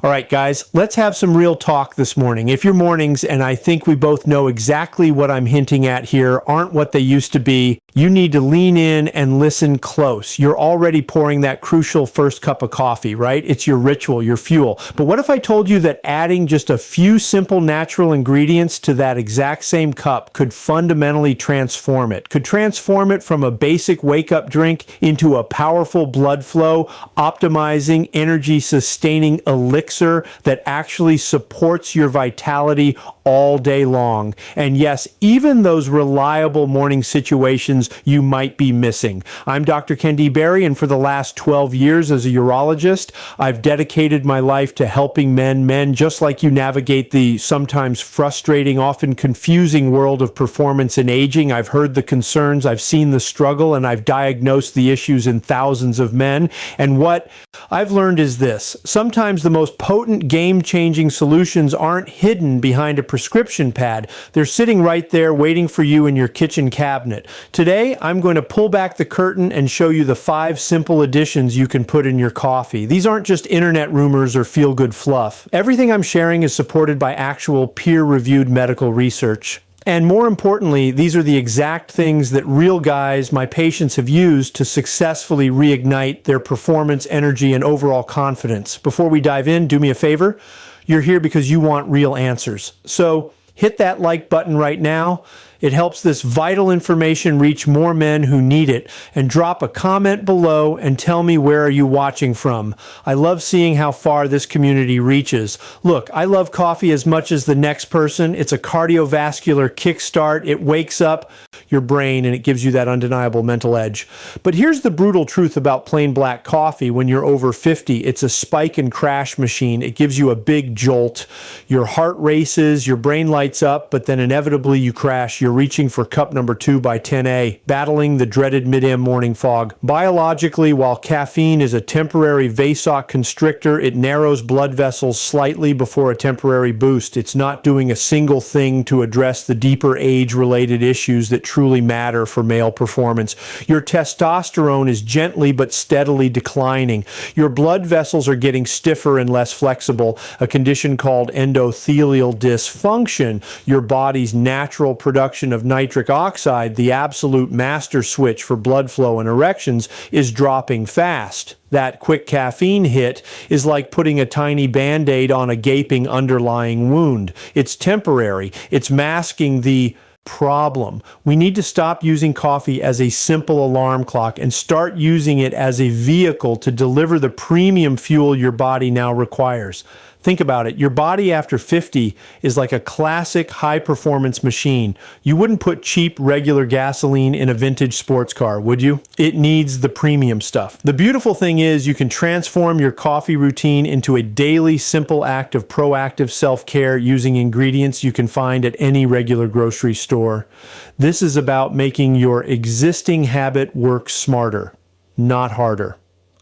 All right, guys, let's have some real talk this morning. If your mornings, and I think we both know exactly what I'm hinting at here, aren't what they used to be, you need to lean in and listen close. You're already pouring that crucial first cup of coffee, right? It's your ritual, your fuel. But what if I told you that adding just a few simple natural ingredients to that exact same cup could fundamentally transform it? Could transform it from a basic wake-up drink into a powerful blood flow, optimizing, energy-sustaining elixir that actually supports your vitality all day long. And yes, even those reliable morning situations you might be missing. I'm Dr. kenD Berry, and for the last 12 years as a urologist, I've dedicated my life to helping men just like you, navigate the sometimes frustrating, often confusing world of performance and aging. I've heard the concerns, I've seen the struggle, and I've diagnosed the issues in thousands of men. And what I've learned is this: sometimes the most potent, game-changing solutions aren't hidden behind a prescription pad. They're sitting right there waiting for you in your kitchen cabinet. Today, I'm going to pull back the curtain and show you the 5 simple additions you can put in your coffee. These aren't just internet rumors or feel-good fluff. Everything I'm sharing is supported by actual peer-reviewed medical research. And more importantly, these are the exact things that real guys, my patients, have used to successfully reignite their performance, energy, and overall confidence. Before we dive in, do me a favor. You're here because you want real answers. So hit that like button right now. It helps this vital information reach more men who need it. And drop a comment below and tell me, where are you watching from? I love seeing how far this community reaches. Look, I love coffee as much as the next person. It's a cardiovascular kickstart. It wakes up your brain and it gives you that undeniable mental edge. But here's the brutal truth about plain black coffee when you're over 50. It's a spike and crash machine. It gives you a big jolt. Your heart races, your brain lights up, but then inevitably you crash. You're reaching for cup number 2 by 10 battling the dreaded mid-am morning fog. Biologically, while caffeine is a temporary vasoconstrictor, it narrows blood vessels slightly before a temporary boost. It's not doing a single thing to address the deeper age-related issues that truly matter for male performance. Your testosterone is gently but steadily declining. Your blood vessels are getting stiffer and less flexible, a condition called endothelial dysfunction. Your body's natural production of nitric oxide, the absolute master switch for blood flow and erections, is dropping fast. That quick caffeine hit is like putting a tiny band-aid on a gaping underlying wound. It's temporary. It's masking the problem. We need to stop using coffee as a simple alarm clock and start using it as a vehicle to deliver the premium fuel your body now requires. Think about it. Your body after 50 is like a classic high-performance machine. You wouldn't put cheap, regular gasoline in a vintage sports car, would you? It needs the premium stuff. The beautiful thing is you can transform your coffee routine into a daily, simple act of proactive self-care using ingredients you can find at any regular grocery store. This is about making your existing habit work smarter, not harder.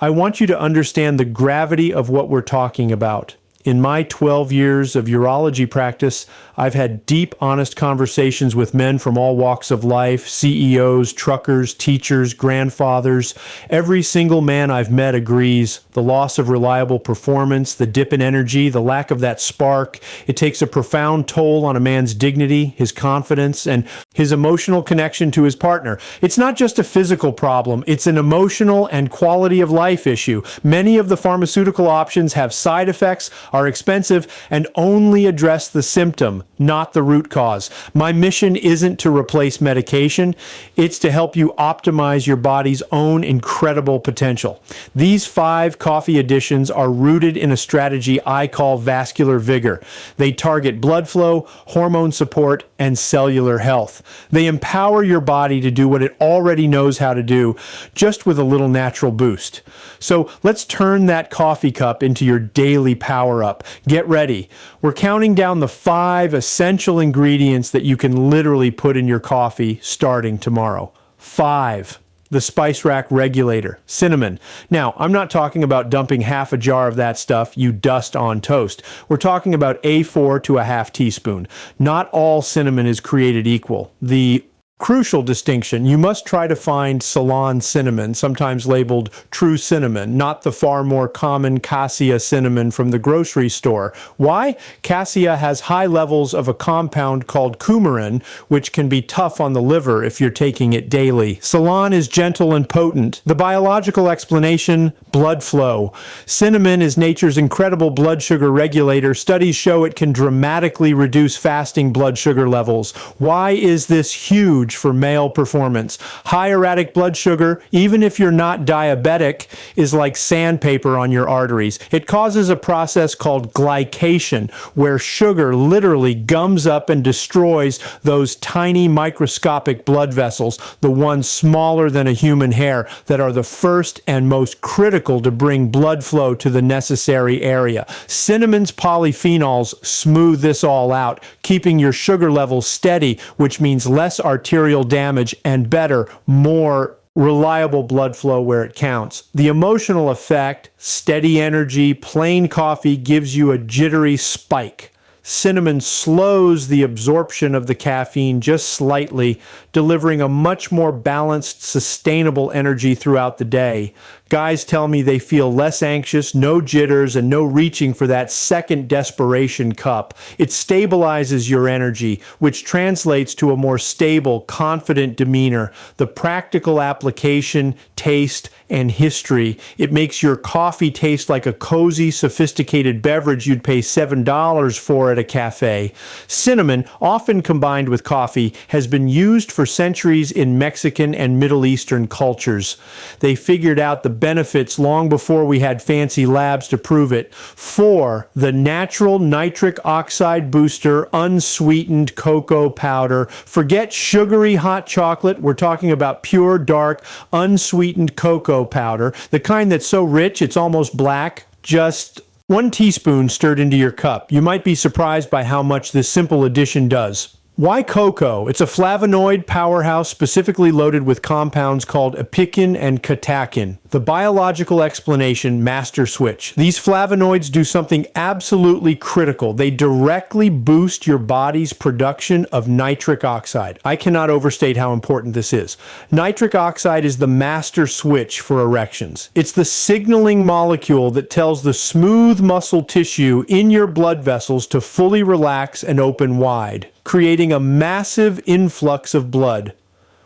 I want you to understand the gravity of what we're talking about. In my 12 years of urology practice, I've had deep, honest conversations with men from all walks of life, CEOs, truckers, teachers, grandfathers. Every single man I've met agrees. The loss of reliable performance, the dip in energy, the lack of that spark, it takes a profound toll on a man's dignity, his confidence, and his emotional connection to his partner. It's not just a physical problem, it's an emotional and quality of life issue. Many of the pharmaceutical options have side effects, are expensive, and only address the symptom, not the root cause. My mission isn't to replace medication, it's to help you optimize your body's own incredible potential. These 5 coffee additions are rooted in a strategy I call vascular vigor. They target blood flow, hormone support, and cellular health. They empower your body to do what it already knows how to do, just with a little natural boost. So let's turn that coffee cup into your daily power-up. Get ready. We're counting down the 5 essential ingredients that you can literally put in your coffee starting tomorrow. 5. The spice rack regulator, cinnamon. Now, I'm not talking about dumping half a jar of that stuff you dust on toast. We're talking about a 4 to a half teaspoon. Not all cinnamon is created equal. The Crucial distinction, you must try to find Ceylon cinnamon, sometimes labeled true cinnamon, not the far more common cassia cinnamon from the grocery store. Why? Cassia has high levels of a compound called coumarin, which can be tough on the liver if you're taking it daily. Ceylon is gentle and potent. The biological explanation, blood flow. Cinnamon is nature's incredible blood sugar regulator. Studies show it can dramatically reduce fasting blood sugar levels. Why is this huge for male performance? High erratic blood sugar, even if you're not diabetic, is like sandpaper on your arteries. It causes a process called glycation, where sugar literally gums up and destroys those tiny microscopic blood vessels, the ones smaller than a human hair, that are the first and most critical to bring blood flow to the necessary area. Cinnamon's polyphenols smooth this all out, keeping your sugar levels steady, which means less arterial damage and better, more reliable blood flow where it counts. The emotional effect, steady energy, plain coffee gives you a jittery spike. Cinnamon slows the absorption of the caffeine just slightly, delivering a much more balanced, sustainable energy throughout the day. Guys tell me they feel less anxious, no jitters, and no reaching for that second desperation cup. It stabilizes your energy, which translates to a more stable, confident demeanor. The practical application, taste, and history. It makes your coffee taste like a cozy, sophisticated beverage you'd pay $7 for at a cafe. Cinnamon, often combined with coffee, has been used for centuries in Mexican and Middle Eastern cultures. They figured out the benefits long before we had fancy labs to prove it. 4. The natural nitric oxide booster unsweetened cocoa powder. Forget sugary hot chocolate. We're talking about pure, dark, unsweetened cocoa powder, the kind that's so rich it's almost black. Just 1 teaspoon stirred into your cup. You might be surprised by how much this simple addition does. Why cocoa? It's a flavonoid powerhouse specifically loaded with compounds called epicin and catechin. The biological explanation, master switch. These flavonoids do something absolutely critical. They directly boost your body's production of nitric oxide. I cannot overstate how important this is. Nitric oxide is the master switch for erections. It's the signaling molecule that tells the smooth muscle tissue in your blood vessels to fully relax and open wide, creating a massive influx of blood.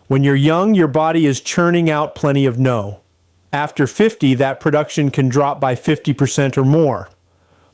When you're young, your body is churning out plenty of no. After 50, that production can drop by 50% or more.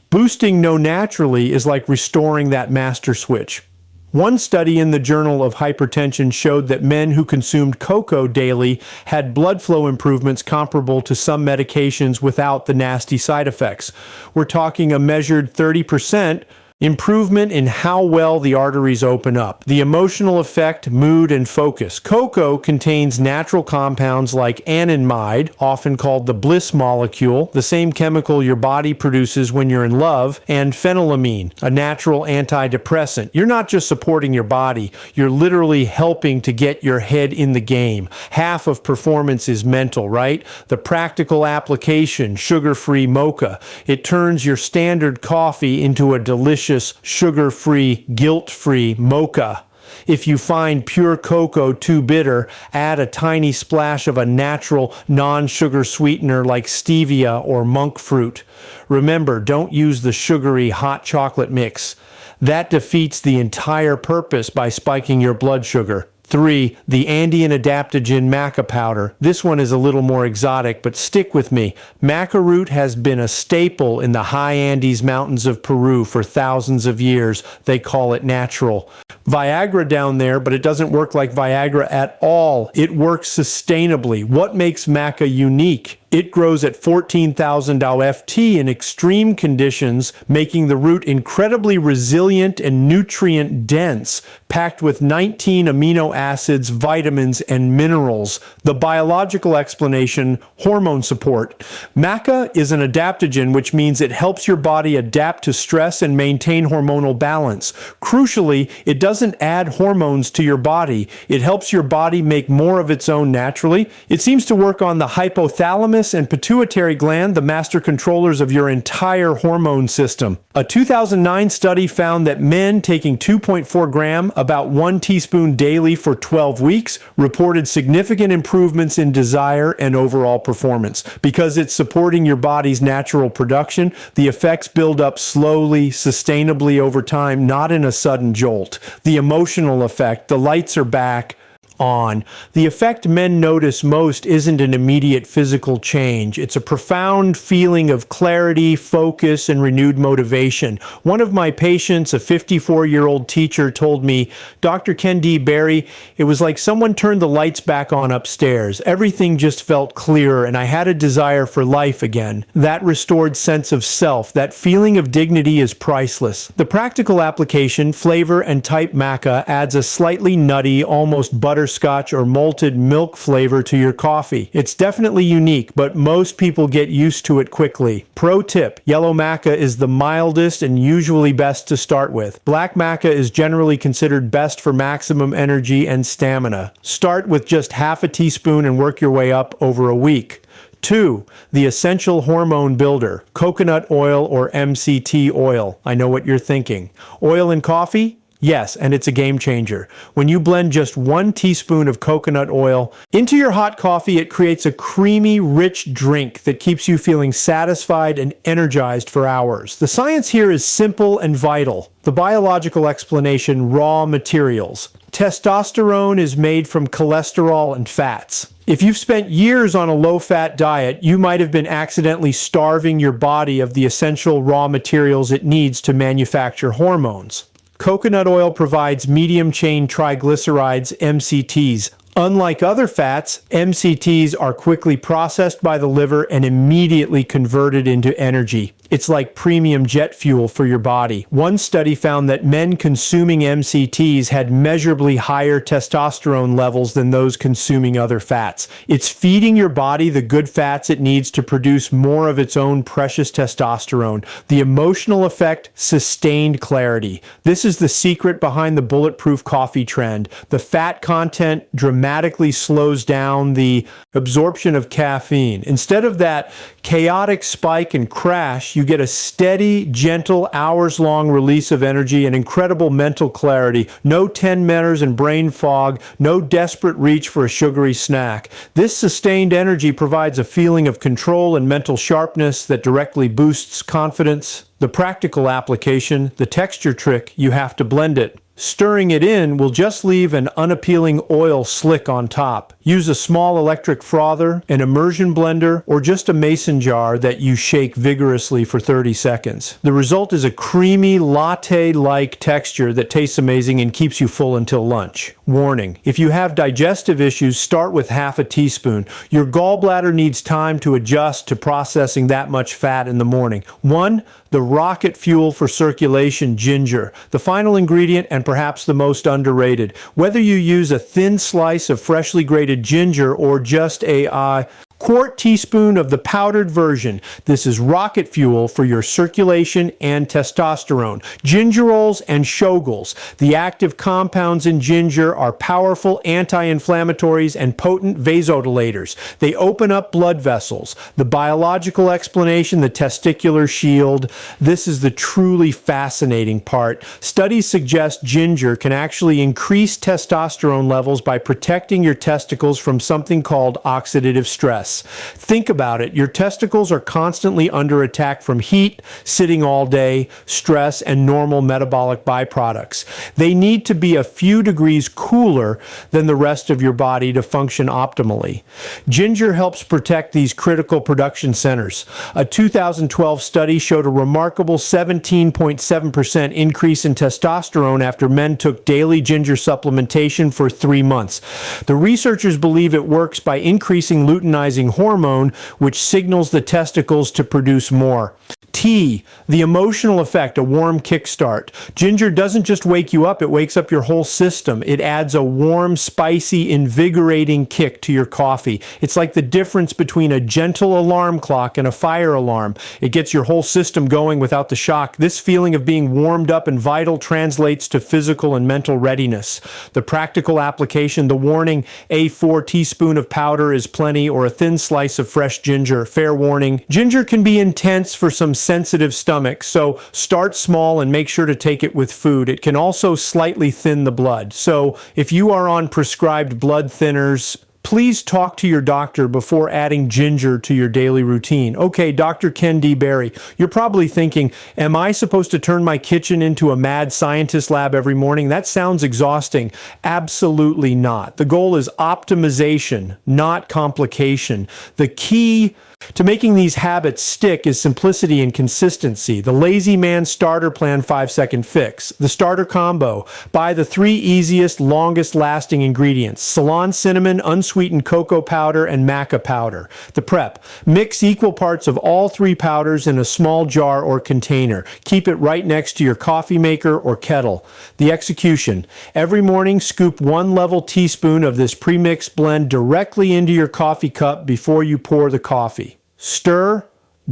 Boosting no naturally is like restoring that master switch. One study in the Journal of Hypertension showed that men who consumed cocoa daily had blood flow improvements comparable to some medications without the nasty side effects. We're talking a measured 30% improvement in how well the arteries open up. The emotional effect, mood, and focus. Cocoa contains natural compounds like anandamide, often called the bliss molecule, the same chemical your body produces when you're in love, and phenylamine, a natural antidepressant. You're not just supporting your body, you're literally helping to get your head in the game. Half of performance is mental, right? The practical application, sugar-free mocha. It turns your standard coffee into a delicious sugar-free, guilt-free mocha. If you find pure cocoa too bitter, add a tiny splash of a natural non-sugar sweetener like stevia or monk fruit. Remember, don't use the sugary hot chocolate mix. That defeats the entire purpose by spiking your blood sugar. 3. The Andean adaptogen maca powder. This one is a little more exotic, but stick with me. Maca root has been a staple in the high Andes mountains of Peru for thousands of years. They call it natural. Viagra down there, but it doesn't work like Viagra at all. It works sustainably. What makes maca unique? It grows at 14,000 FT in extreme conditions, making the root incredibly resilient and nutrient dense, packed with 19 amino acids, vitamins, and minerals. The biological explanation, hormone support. Maca is an adaptogen, which means it helps your body adapt to stress and maintain hormonal balance. Crucially, it doesn't add hormones to your body. It helps your body make more of its own naturally. It seems to work on the hypothalamus thymus and pituitary gland, the master controllers of your entire hormone system. A 2009 study found that men taking 2.4 gram, about 1 teaspoon daily for 12 weeks, reported significant improvements in desire and overall performance. Because it's supporting your body's natural production, the effects build up slowly, sustainably over time, not in a sudden jolt. The emotional effect, the lights are back on. The effect men notice most isn't an immediate physical change. It's a profound feeling of clarity, focus, and renewed motivation. One of my patients, a 54-year-old teacher, told me, "Dr. kenD Barry, it was like someone turned the lights back on upstairs. Everything just felt clearer, and I had a desire for life again." That restored sense of self, that feeling of dignity is priceless. The practical application, flavor and type maca, adds a slightly nutty, almost butterscotch or malted milk flavor to your coffee. It's definitely unique, but most people get used to it quickly. Pro tip, yellow maca is the mildest and usually best to start with. Black maca is generally considered best for maximum energy and stamina. Start with just half a teaspoon and work your way up over a week. 2. The essential hormone builder, coconut oil or MCT oil. I know what you're thinking. Oil in coffee? Yes, and it's a game changer. When you blend just 1 teaspoon of coconut oil into your hot coffee, it creates a creamy, rich drink that keeps you feeling satisfied and energized for hours. The science here is simple and vital. The biological explanation, raw materials. Testosterone is made from cholesterol and fats. If you've spent years on a low-fat diet, you might have been accidentally starving your body of the essential raw materials it needs to manufacture hormones. Coconut oil provides medium-chain triglycerides, MCTs. Unlike other fats, MCTs are quickly processed by the liver and immediately converted into energy. It's like premium jet fuel for your body. One study found that men consuming MCTs had measurably higher testosterone levels than those consuming other fats. It's feeding your body the good fats it needs to produce more of its own precious testosterone. The emotional effect, sustained clarity. This is the secret behind the bulletproof coffee trend. The fat content dramatically slows down the absorption of caffeine. Instead of that chaotic spike and crash, you get a steady, gentle, hours-long release of energy and incredible mental clarity. No 10-minuters and brain fog, no desperate reach for a sugary snack. This sustained energy provides a feeling of control and mental sharpness that directly boosts confidence. The practical application, the texture trick, you have to blend it. Stirring it in will just leave an unappealing oil slick on top. Use a small electric frother, an immersion blender, or just a mason jar that you shake vigorously for 30 seconds. The result is a creamy, latte-like texture that tastes amazing and keeps you full until lunch. Warning: if you have digestive issues, start with half a teaspoon. Your gallbladder needs time to adjust to processing that much fat in the morning. 1. The rocket fuel for circulation, ginger. The final ingredient, and perhaps the most underrated. Whether you use a thin slice of freshly grated ginger or just a quart teaspoon of the powdered version, this is rocket fuel for your circulation and testosterone. Gingerols and Shoguls. The active compounds in ginger are powerful anti-inflammatories and potent vasodilators. They open up blood vessels. The biological explanation, the testicular shield. This is the truly fascinating part. Studies suggest ginger can actually increase testosterone levels by protecting your testicles from something called oxidative stress. Think about it. Your testicles are constantly under attack from heat, sitting all day, stress, and normal metabolic byproducts. They need to be a few degrees cooler than the rest of your body to function optimally. Ginger helps protect these critical production centers. A 2012 study showed a remarkable 17.7% increase in testosterone after men took daily ginger supplementation for 3 months. The researchers believe it works by increasing luteinizing hormone, which signals the testicles to produce more. T, the emotional effect, a warm kickstart. Ginger doesn't just wake you up, it wakes up your whole system. It adds a warm, spicy, invigorating kick to your coffee. It's like the difference between a gentle alarm clock and a fire alarm. It gets your whole system going without the shock. This feeling of being warmed up and vital translates to physical and mental readiness. The practical application, the warning, a 4 teaspoon of powder is plenty, or a thin thin slice of fresh ginger. Fair warning, ginger can be intense for some sensitive stomachs, so start small and make sure to take it with food. It can also slightly thin the blood. So if you are on prescribed blood thinners, please talk to your doctor before adding ginger to your daily routine. Okay, Dr. kenD Berry, you're probably thinking, am I supposed to turn my kitchen into a mad scientist lab every morning? That sounds exhausting. Absolutely not. The goal is optimization, not complication. The key to making these habits stick is simplicity and consistency. The Lazy Man Starter Plan 5-second fix. The starter combo. Buy the 3 easiest, longest lasting ingredients. Ceylon cinnamon, unsweetened cocoa powder, and maca powder. The prep. Mix equal parts of all 3 powders in a small jar or container. Keep it right next to your coffee maker or kettle. The execution. Every morning, scoop 1 level teaspoon of this premixed blend directly into your coffee cup before you pour the coffee. Stir,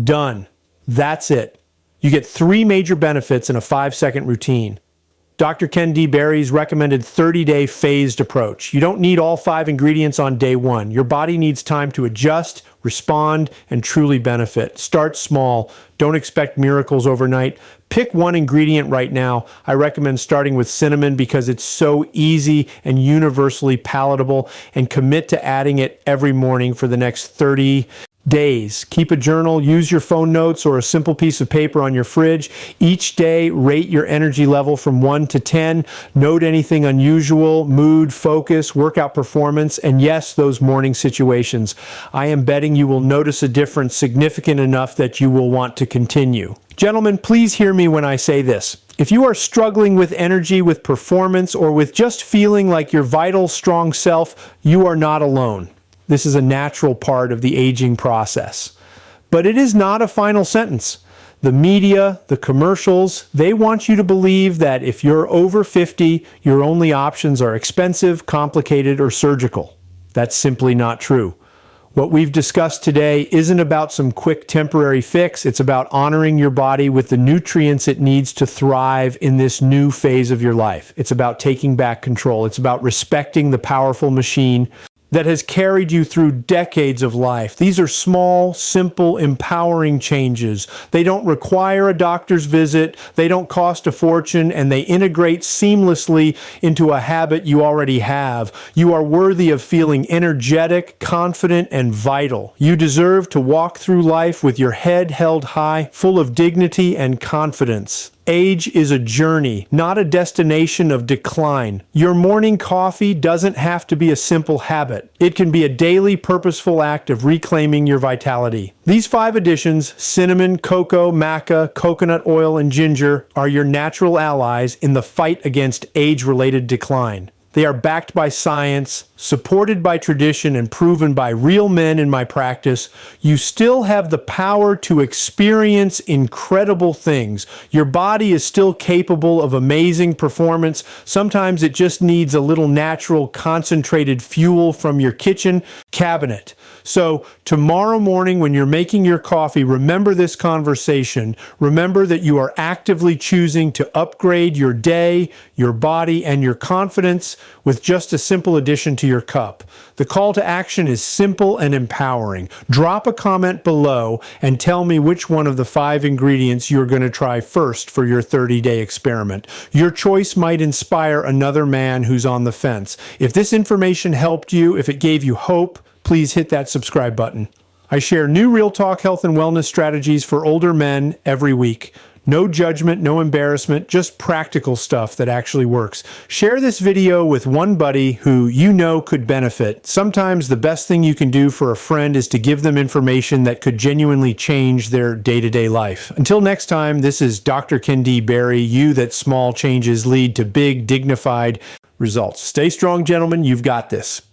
done. That's it. You get 3 major benefits in a 5-second routine. Dr. kenD Berry's recommended 30-day phased approach. You don't need all 5 ingredients on day 1. Your body needs time to adjust, respond, and truly benefit. Start small. Don't expect miracles overnight. Pick 1 ingredient right now. I recommend starting with cinnamon because it's so easy and universally palatable, and commit to adding it every morning for the next 30 days. Keep a journal, use your phone notes or a simple piece of paper on your fridge. Each day, rate your energy level from 1 to 10. Note anything unusual, mood, focus, workout performance, and yes, those morning situations. I am betting you will notice a difference significant enough that you will want to continue. Gentlemen, please hear me when I say this. If you are struggling with energy, with performance, or with just feeling like your vital, strong self, you are not alone. This is a natural part of the aging process. But it is not a final sentence. The media, the commercials, they want you to believe that if you're over 50, your only options are expensive, complicated, or surgical. That's simply not true. What we've discussed today isn't about some quick temporary fix. It's about honoring your body with the nutrients it needs to thrive in this new phase of your life. It's about taking back control. It's about respecting the powerful machine that has carried you through decades of life. These are small, simple, empowering changes. They don't require a doctor's visit, they don't cost a fortune, and they integrate seamlessly into a habit you already have. You are worthy of feeling energetic, confident, and vital. You deserve to walk through life with your head held high, full of dignity and confidence. Age is a journey, not a destination of decline. Your morning coffee doesn't have to be a simple habit. It can be a daily purposeful act of reclaiming your vitality. These 5 additions, cinnamon, cocoa, maca, coconut oil, and ginger, are your natural allies in the fight against age-related decline. They are backed by science, supported by tradition, and proven by real men in my practice. You still have the power to experience incredible things. Your body is still capable of amazing performance. Sometimes it just needs a little natural, concentrated fuel from your kitchen cabinet. So tomorrow morning when you're making your coffee, remember this conversation. Remember that you are actively choosing to upgrade your day, your body, and your confidence with just a simple addition to your cup. The call to action is simple and empowering. Drop a comment below and tell me which one of the 5 ingredients you're going to try first for your 30-day experiment. Your choice might inspire another man who's on the fence. If this information helped you, if it gave you hope, please hit that subscribe button. I share new Real Talk health and wellness strategies for older men every week. No judgment, no embarrassment, just practical stuff that actually works. Share this video with one buddy who you know could benefit. Sometimes the best thing you can do for a friend is to give them information that could genuinely change their day-to-day life. Until next time, this is Dr. kenD Berry, you that small changes lead to big, dignified results. Stay strong, gentlemen. You've got this.